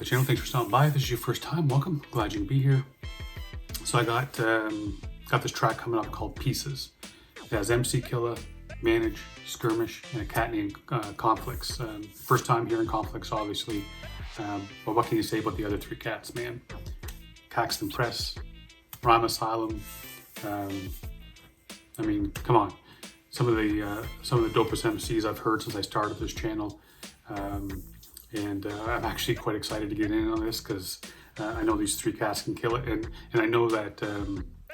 channel. Thanks for stopping by. If this is your first time, welcome. Glad you can be here. So I got this track coming up called Pieces. It has eMCee Killa, Manage, Skirmish, and a cat named Conflix. First time hearing Conflix, obviously. But what can you say about the other three cats, man? Caxton Press, Rhyme Asylum. I mean, come on. Some of the dopest MCs I've heard since I started this channel. And I'm actually quite excited to get in on this because I know these three cats can kill it. And I know that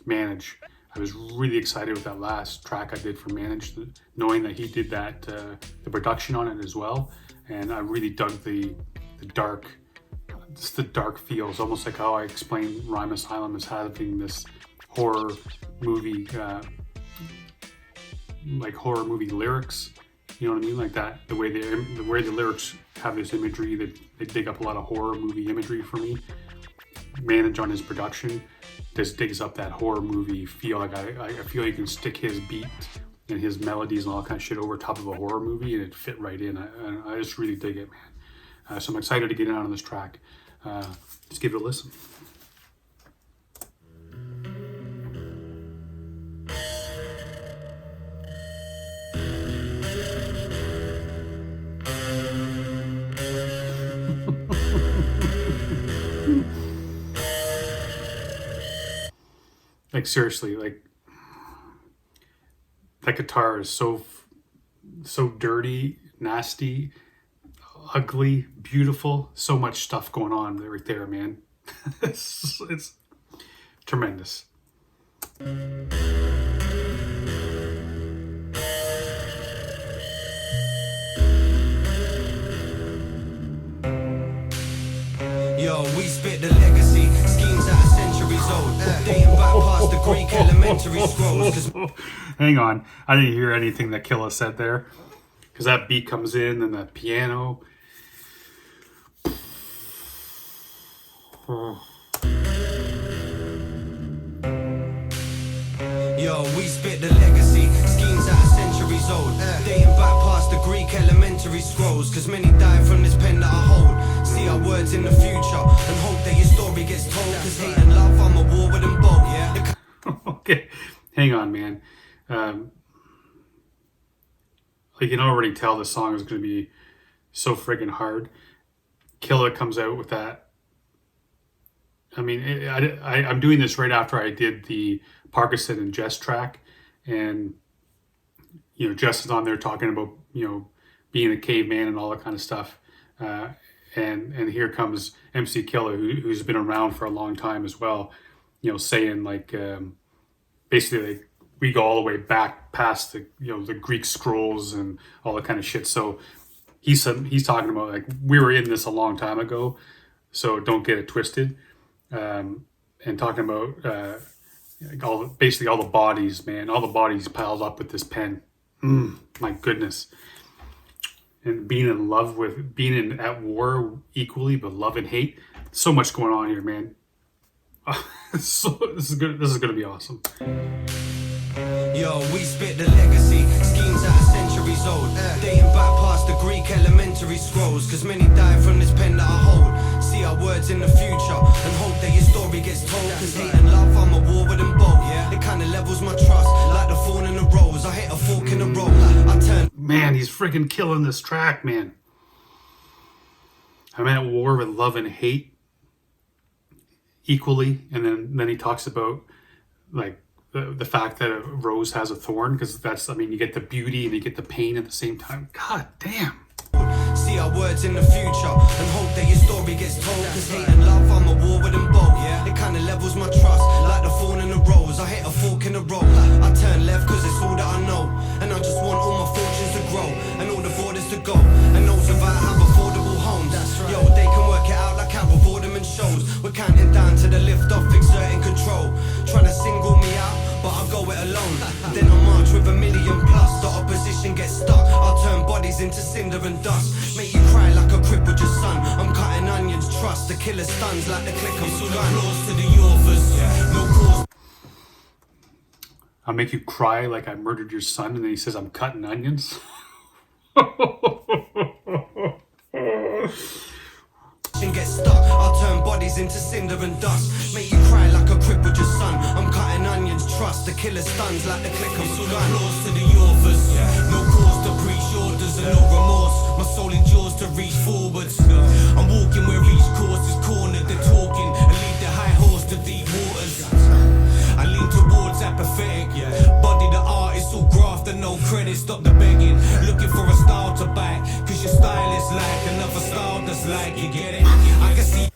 Manage, I was really excited with that last track I did for Manage, knowing that he did that, the production on it as well. And I really dug the dark, just the dark feels, almost like how I explained Rhyme Asylum as having this horror movie, like horror movie lyrics. You know what I mean? Like that, the way the lyrics have this imagery that they dig up a lot of horror movie imagery for me. Manage on his production just digs up that horror movie feel. Like I feel you can stick his beat and his melodies and all that kind of shit over top of a horror movie and it'd fit right in. I just really dig it, man. So I'm excited to get in on this track. Just give it a listen. Like seriously, like that guitar is so dirty, nasty, ugly, beautiful. So much stuff going on right there, man. it's tremendous. Yo, we spit the legacy, schemes that are centuries old, dating back past the Greek elementary scrolls. Hang on, I didn't hear anything that Killa said there, because that beat comes in and that piano. Yo, we spit the legacy, schemes that are centuries old, dating back past the Greek elementary scrolls. Cause many died from this pen that I hold. See our words in the future and hope that your story gets told. Cause hate and love, I'm a war with them both. Yeah. Okay, hang on, man. You can already tell the song is going to be so friggin' hard. Killa comes out with that. I mean, I'm doing this right after I did the Parkinson and Jess track, and you know, Jess is on there talking about, you know, being a caveman and all that kind of stuff. And here comes eMCee Killa, who's been around for a long time as well, you know, saying like, basically like we go all the way back past the, you know, the Greek scrolls and all that kind of shit. So he's talking about like, we were in this a long time ago, so don't get it twisted. And talking about like basically all the bodies, man, all the bodies piled up with this pen. My goodness. And being in love with, at war equally, but love and hate. So much going on here, man. So this is gonna be awesome. Yo, we spit the legacy, schemes that are centuries old, dating back past the Greek elementary scrolls. Cause many died from this pen that I hold. See our words in the future and hope that your story gets told. Cause hate and love, I'm a war with them both. It kinda levels my trust, like the thorn in the rose. I hit a fork in the road, I turn. Man, he's freaking killing this track, man. I'm at war with love and hate equally. And then he talks about like the fact that a rose has a thorn, because that's, I mean, you get the beauty and you get the pain at the same time. God damn. See our words in the future and hope that your story gets told. Cause hate and love, I'm a war with them both. It kinda levels my trust, like the thorn in the rose. I hit a fork in the road, I turn left cause it's all that I know. And I just want all my fortunes to grow and all the borders to go. And those without have affordable homes. Yo, they can work it out like I reward them in shows. We're counting down to the lift off, exerting control. Trying to single me out, but I'll go it alone. Then I'll march with 1 million plus. The opposition gets stuck, I'll turn bodies into cinder and dust. Make you cry like a crippled your son. I'm cutting onions, trust. The killer stuns like the click of a gun. Applause to the authors, no cause. I'll make you cry like I murdered your son, and then he says I'm cutting onions. Get stuck. bodies into cinder and dust. Make you cry like a crippled your son. I'm cutting onions, trust. The killer stuns like the click of a gun. Applause to the authors. No cause to preach orders and no remorse. My soul endures to reach forwards. I'm walking where each course is cornered. They're talking and lead the high horse to deep waters. I lean towards apathetic. Body the artist, all graft and no credit. Stop the begging. Looking for a style to back. Cause your style is like another style that's like, you get it? I can see.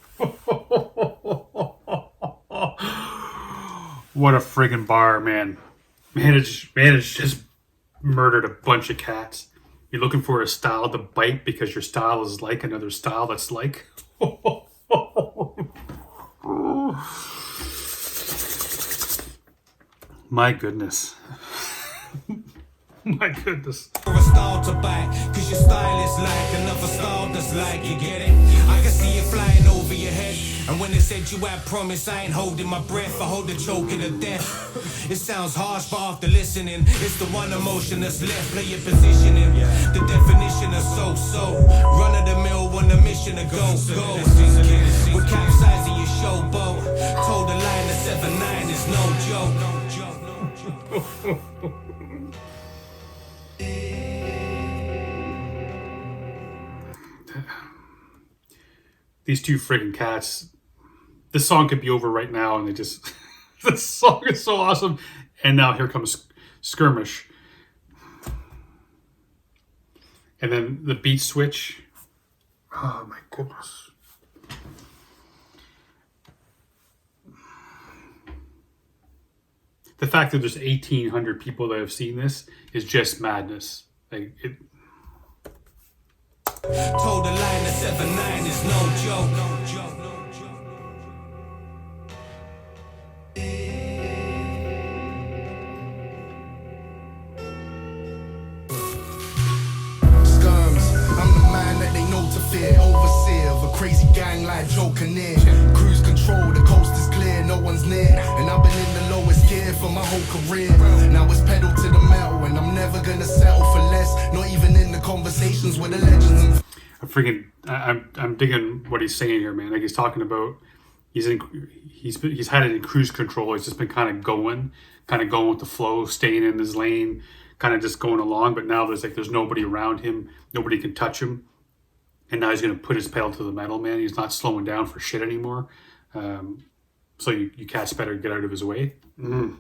What a friggin' bar, man. Man has just murdered a bunch of cats. You're looking for a style to bite because your style is like another style that's like. My goodness. My goodness. For a style to back, cause your style is like another style that's like, you get it? I can see it flying over your head. And when they said you had promise, I ain't holding my breath. I hold the choking to death. It sounds harsh, but after listening, it's the one emotion that's left. Play your positioning. The definition of so. Run of the mill, on a mission to go. We're capsizing your showboat. Told the line that 7-9 is no joke. These two friggin' cats. This song could be over right now, and they just. This song is so awesome. And now here comes Skirmish. And then the beat switch. Oh my goodness. The fact that there's 1,800 people that have seen this is just madness. Like it. Told the line that 7-9 is no joke. Overseer of a crazy gang like Joker near. Cruise control, the coast is clear, no one's near. And I've been in the lowest gear for my whole career. Now it's pedal to the metal, and I'm never gonna settle for less. Not even in the conversations with the legends. I'm digging what he's saying here, man. Like he's talking about he's had it in cruise control. He's just been kind of going with the flow, staying in his lane, kind of just going along. But now there's nobody around him, nobody can touch him. And now he's going to put his pedal to the metal, man. He's not slowing down for shit anymore. So you cats better get out of his way. Man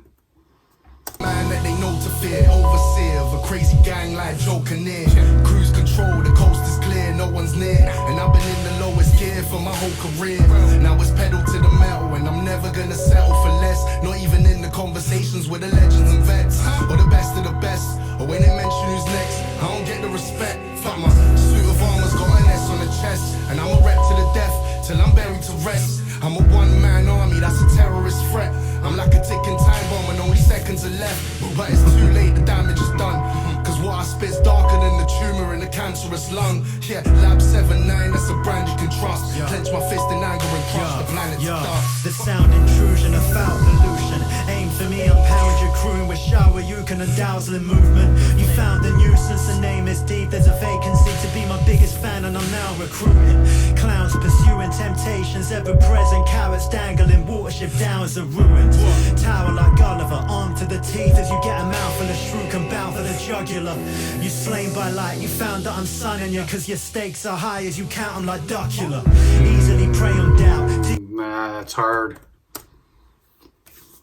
that they know to fear, overseer of a crazy gang like Joker near. Cruise control, the coast is clear, no one's near. And I've been in the lowest gear for my whole career. Now it's pedal to the metal, and I'm never gonna settle for less. Not even in the conversations with the legends and vets, or the best of the best. Or when they mention who's next, I don't get the respect. Fuck my suit of armor's got an S on the chest, and I'm a rep to the death till I'm buried to rest. I'm a one-man army, that's a terrorist threat. I'm like a ticking time bomb and only seconds are left. But it's too late, the damage is done. Cause what I spit's darker than the tumor in the cancerous lung. Yeah, Lab 7-9, that's a brand you can trust. Clench my fist in anger and crush the planet to dust. The sound intrusion of foul pollution. Aim for me, unpound your crewing with shower Yukon and Dowsling movement. You found a nuisance, the name is deep. There's a vacancy to be my biggest fan, and I'm now recruiting. Clowns pursuing temptations, ever present. Carrots dangling, watership downs are ruined. Tower like Gulliver, armed to the teeth as you get a mouthful of shrew and bow for the jugular. You slain by light, you found that I'm sunning you, cause your stakes are high as you count them like duckula. Easily prey on doubt. Nah, that's hard.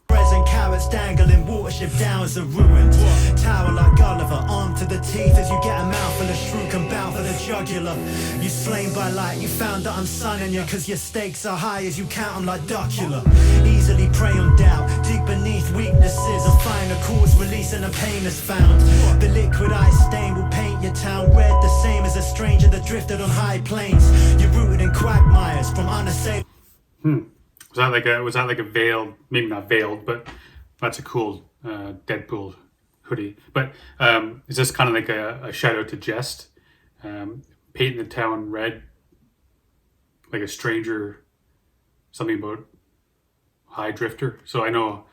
Present carrots dangling, watership downs are ruined. Tower like Gulliver, armed to the teeth as you get a mouthful of shrew and bow for the jugular. You slain by light, you found that I'm sunning you, cause your stakes are high as you count them like duckula. Easily prey on doubt, dig beneath weaknesses and find the cause releasing the pain is found. The liquid ice stain will paint your town red, the same as a stranger that drifted on high plains. You're rooted in quagmires from unassailable. Was that like a veiled, maybe not veiled, but that's a cool Deadpool hoodie. But is this kind of like a shout out to Jest, painting the town red, like a stranger, something about High Drifter. So I know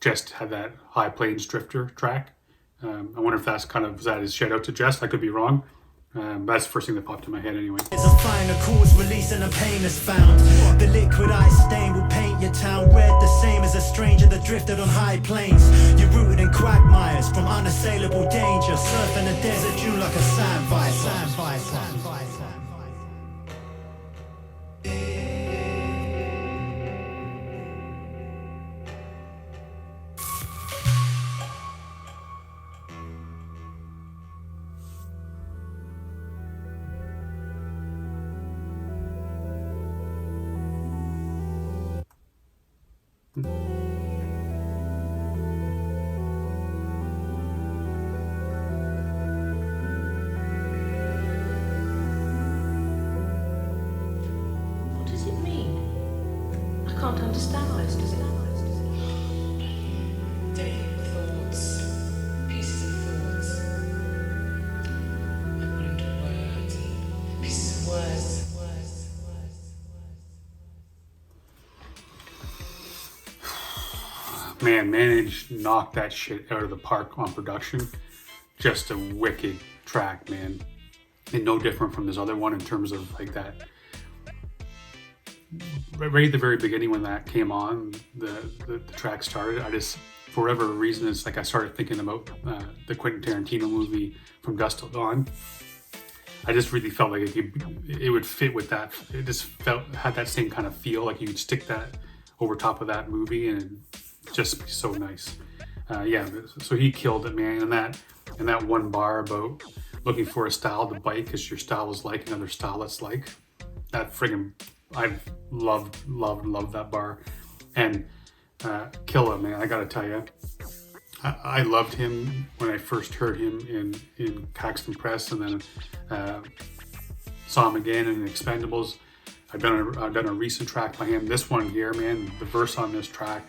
Jest had that High Plains Drifter track. I wonder if that's was that his shout out to Jest. I could be wrong. That's the first thing that popped in my head anyway. It's a finer cause, releasing the pain that's found. The liquid ice stain will paint your town red, the same as a stranger that drifted on high plains. You're rooted in quagmires from unassailable danger, surfing the desert dune like a sand viper. What does it mean? I can't understand most of it. Daily thoughts, pieces of thoughts. I put into words, pieces of words. Man, Manage knocked that shit out of the park on production. Just a wicked track, man. And no different from this other one in terms of like that. Right at the very beginning when that came on, the track started, I just, for whatever reason, it's like I started thinking about the Quentin Tarantino movie From Dusk Till Dawn. I just really felt like it would fit with that. It just had that same kind of feel, like you could stick that over top of that movie and just be so nice. Yeah, so he killed it, man. And that one bar about looking for a style to bite because your style is like another style that's like, that friggin', I've loved that bar. And Killa, man, I gotta tell you, I loved him when I first heard him in Caxton Press, and then saw him again in Expendables. I've done a recent track by him. This one here, man, the verse on this track,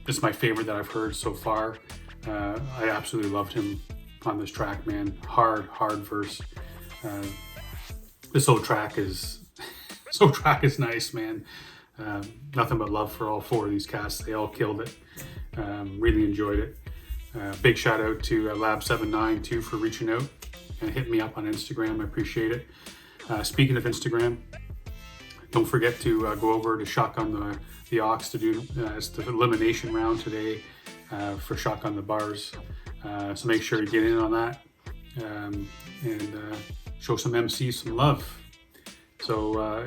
this is my favorite that I've heard so far. I absolutely loved him on this track, man. Hard verse. This whole track is nice, man. Nothing but love for all four of these cats. They all killed it. Really enjoyed it. Big shout out to Lab79 too for reaching out and hitting me up on Instagram. I appreciate it. Speaking of Instagram, don't forget to go over to Shotgun the Aux to do it's the elimination round today for Shotgun the Bars. So make sure you get in on that and show some MCs some love. So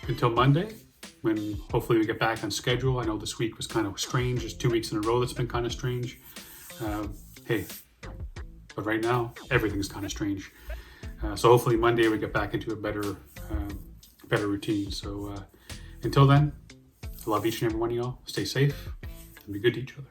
until Monday, when hopefully we get back on schedule. I know this week was kind of strange. There's 2 weeks in a row that's been kind of strange. Hey, but right now everything's kind of strange. So hopefully Monday we get back into a better routine. So until then, I love each and every one of y'all. Stay safe and be good to each other.